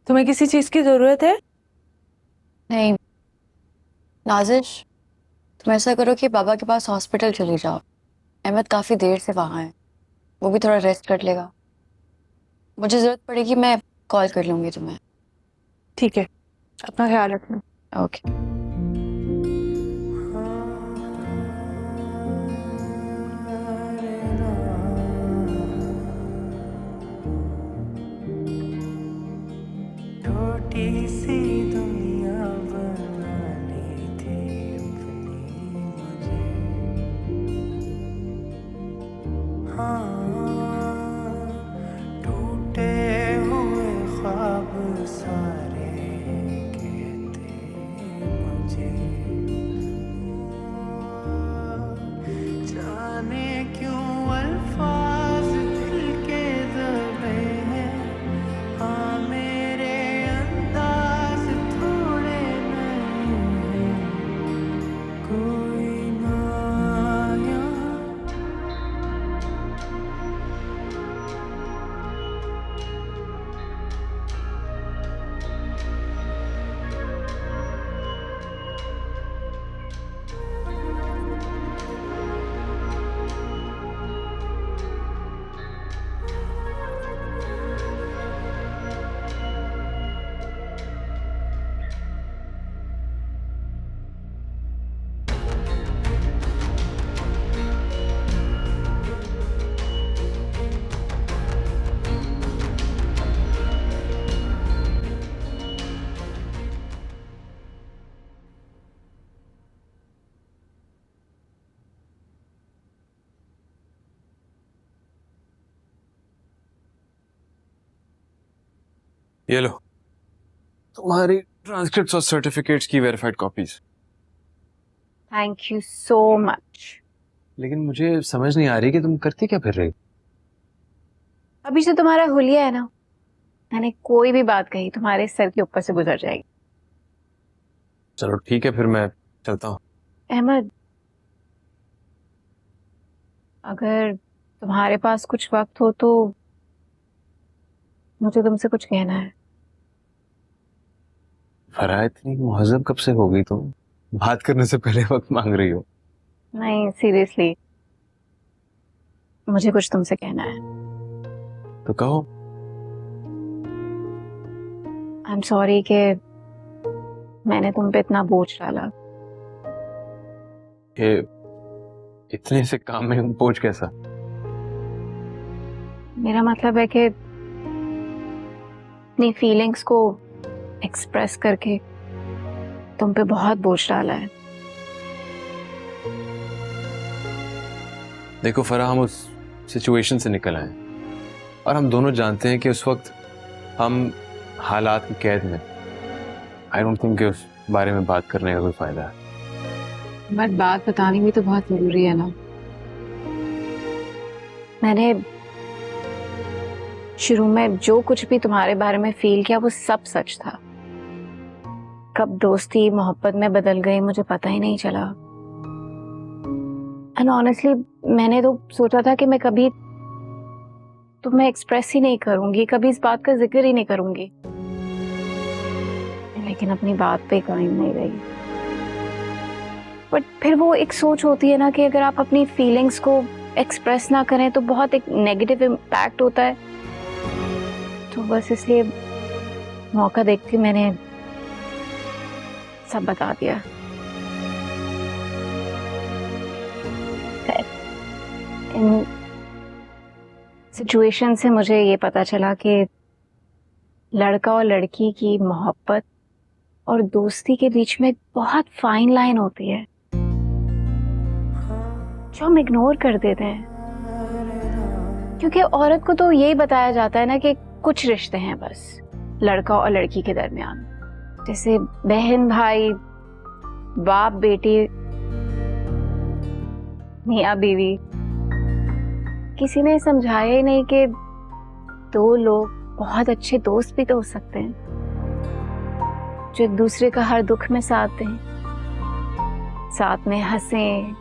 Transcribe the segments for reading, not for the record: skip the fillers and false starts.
तुम्हें किसी चीज की जरूरत है? नहीं नाजिश, तुम ऐसा करो कि पापा के पास हॉस्पिटल चली जाओ। अहमद काफी देर से वहां है, वो भी थोड़ा रेस्ट कर लेगा। मुझे जरूरत पड़ेगी मैं कॉल कर लूंगी तुम्हें। ठीक है, अपना ख्याल रखना। ओके। छोटी सी दुनिया बनानी थी अपनी मुझे। हाँ, टूटे हुए ख्वाब सारे कहते मुझे। जाने क्यों अल्फाज दिल के दबे हैं। हाँ मेरे अंदाज थोड़े नए हैं। कोई ना यहाँ ये लो तुम्हारी ट्रांसक्रिप्ट्स और सर्टिफिकेट्स की verified copies. Thank you so much. लेकिन मुझे समझ नहीं आ रही कि तुम करती क्या फिर रही। अभी जो तुम्हारा हुलिया है ना, मैंने कोई भी बात कही तुम्हारे सर के ऊपर से गुजर जाएगी। चलो ठीक है, फिर मैं चलता हूँ। अहमद, अगर तुम्हारे पास कुछ वक्त हो तो मुझे तुमसे कुछ कहना है। फराह इतनी मुहज्जब कब से हो गई तुम? बात करने से पहले वक्त मांग रही हो। नहीं, सीरियसली मुझे कुछ तुमसे कहना है। तो कहो। आई एम सॉरी कि मैंने तुम पे इतना बोझ डाला। ये इतने से काम में बोझ कैसा? मेरा मतलब है कि अपनी फीलिंग्स को एक्सप्रेस करके तुम पे बहुत बोझ डाला है। देखो फराह, हम उस सिचुएशन से निकल आए और हम दोनों जानते हैं कि उस वक्त हम हालात की कैद में। आई डोंट थिंक कि उस बारे में बात करने का कोई फायदा है। बट बात बतानी भी तो बहुत जरूरी है ना। मैंने शुरू में जो कुछ भी तुम्हारे बारे में फील किया वो सब सच था। कब दोस्ती मोहब्बत में बदल गई मुझे पता ही नहीं चला। एंड ऑनेस्टली मैंने तो सोचा था कि मैं कभी तुम्हें एक्सप्रेस ही नहीं करूंगी, कभी इस बात का जिक्र ही नहीं करूंगी, लेकिन अपनी बात पे कायम नहीं रही। बट फिर वो एक सोच होती है ना कि अगर आप अपनी फीलिंग्स को एक्सप्रेस ना करें तो बहुत एक नेगेटिव इम्पैक्ट होता है। तो बस इसलिए मौका देख के मैंने सब बता दिया। इन सिचुएशन से मुझे ये पता चला कि लड़का और लड़की की मोहब्बत और दोस्ती के बीच में एक बहुत फाइन लाइन होती है जो हम इग्नोर कर देते हैं। क्योंकि औरत को तो यही बताया जाता है ना कि कुछ रिश्ते हैं बस लड़का और लड़की के दरमियान, जैसे बहन भाई, बाप बेटी, मियाँ बीवी। किसी ने समझाया ही नहीं कि दो लोग बहुत अच्छे दोस्त भी तो हो सकते हैं जो एक दूसरे का हर दुख में साथ दें, साथ में हंसें,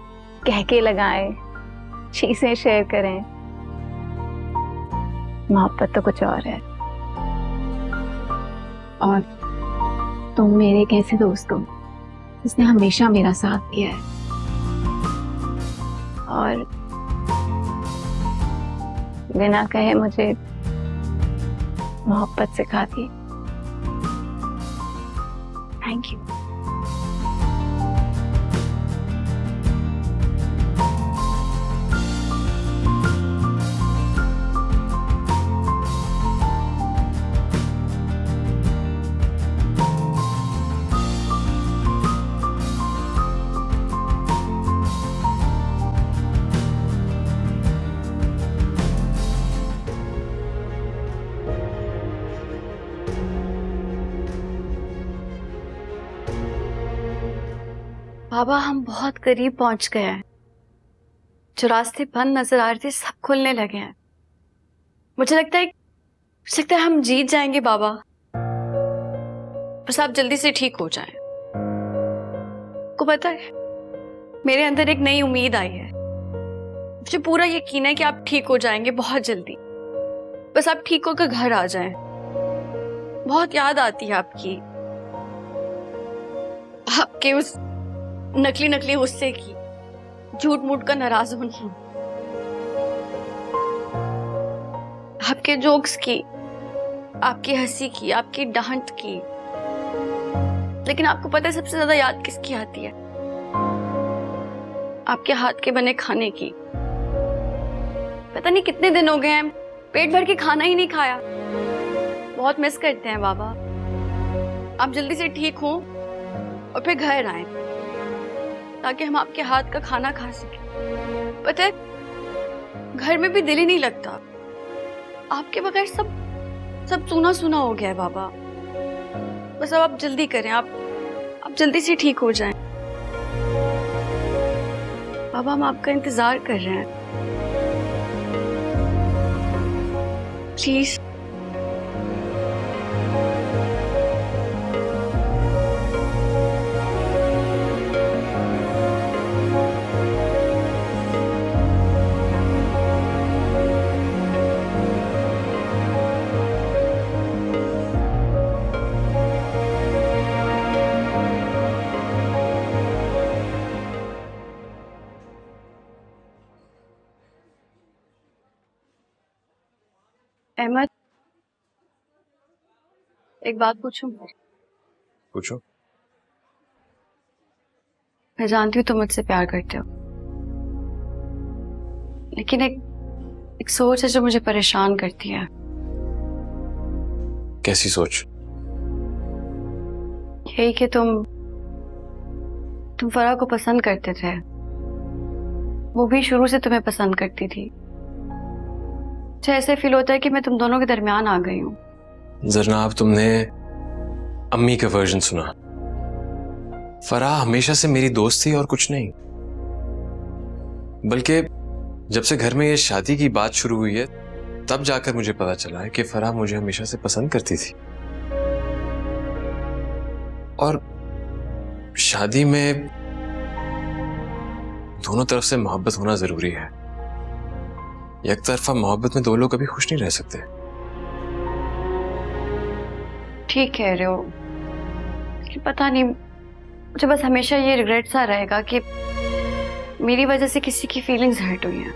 कहके लगाएं, चीजें शेयर करें। मोहब्बत तो कुछ और है। और तुम मेरे एक ऐसे दोस्त हो जिसने हमेशा मेरा साथ किया है और बिना कहे मुझे मोहब्बत सिखाती। Thank you. बाबा हम बहुत करीब पहुंच गए हैं। जो रास्ते बंद नजर आ रहे थे सब खुलने लगे हैं। मुझे लगता है हम जीत जाएंगे बाबा। बस आप जल्दी से ठीक हो जाएं। को पता है मेरे अंदर एक नई उम्मीद आई है। मुझे पूरा यकीन है कि आप ठीक हो जाएंगे बहुत जल्दी। बस आप ठीक होकर घर आ जाएं। बहुत याद आती है आपके उस नकली गुस्से की, झूठ मूठ का नाराज होना, आपके जोक्स की, आपकी हंसी की, आपकी डांट की। लेकिन आपको पता है सबसे ज्यादा याद किसकी आती है? आपके हाथ के बने खाने की। पता नहीं कितने दिन हो गए हैं पेट भर के खाना ही नहीं खाया। बहुत मिस करते हैं बाबा। आप जल्दी से ठीक हो और फिर घर आए ताकि हम आपके हाथ का खाना खा सके। पता है घर में भी दिल ही नहीं लगता। आपके बगैर सब सूना सूना हो गया है बाबा। बस अब आप जल्दी करें। आप जल्दी से ठीक हो जाएं। बाबा हम आपका इंतजार कर रहे हैं। प्लीज। अहमद एक बात पूछूं? पूछो। मैं जानती हूँ तुम मुझसे प्यार करते हो, लेकिन एक सोच है जो मुझे परेशान करती है। कैसी सोच? यही कि तुम फराह को पसंद करते थे। वो भी शुरू से तुम्हें पसंद करती थी। मुझे ऐसे फील होता है कि मैं तुम दोनों के दरमियान आ गई हूँ। जरनाब तुमने अम्मी का वर्जन सुना। फराह हमेशा से मेरी दोस्त थी और कुछ नहीं। बल्कि जब से घर में ये शादी की बात शुरू हुई है तब जाकर मुझे पता चला है कि फराह मुझे हमेशा से पसंद करती थी। और शादी में दोनों तरफ से मोहब्बत होना जरूरी है। एक तरफा मोहब्बत में दो लोग कभी खुश नहीं रह सकते। ठीक कह रहे हो, लेकिन पता नहीं मुझे बस हमेशा ये रिग्रेट सा रहेगा कि मेरी वजह से किसी की फीलिंग्स हर्ट हुई हैं।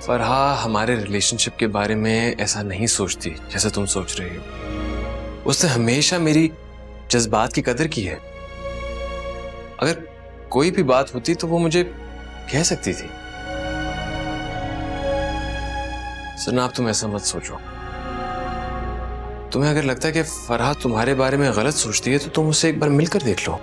फराह हमारे रिलेशनशिप के बारे में ऐसा नहीं सोचती जैसे तुम सोच रही हो। उसने हमेशा मेरी जज्बात की कदर की है। अगर कोई भी बात होती तो वो मुझे कह सकती थी। जनाब तुम ऐसा मत सोचो। तुम्हें अगर लगता है कि फराह तुम्हारे बारे में गलत सोचती है तो तुम उससे एक बार मिलकर देख लो।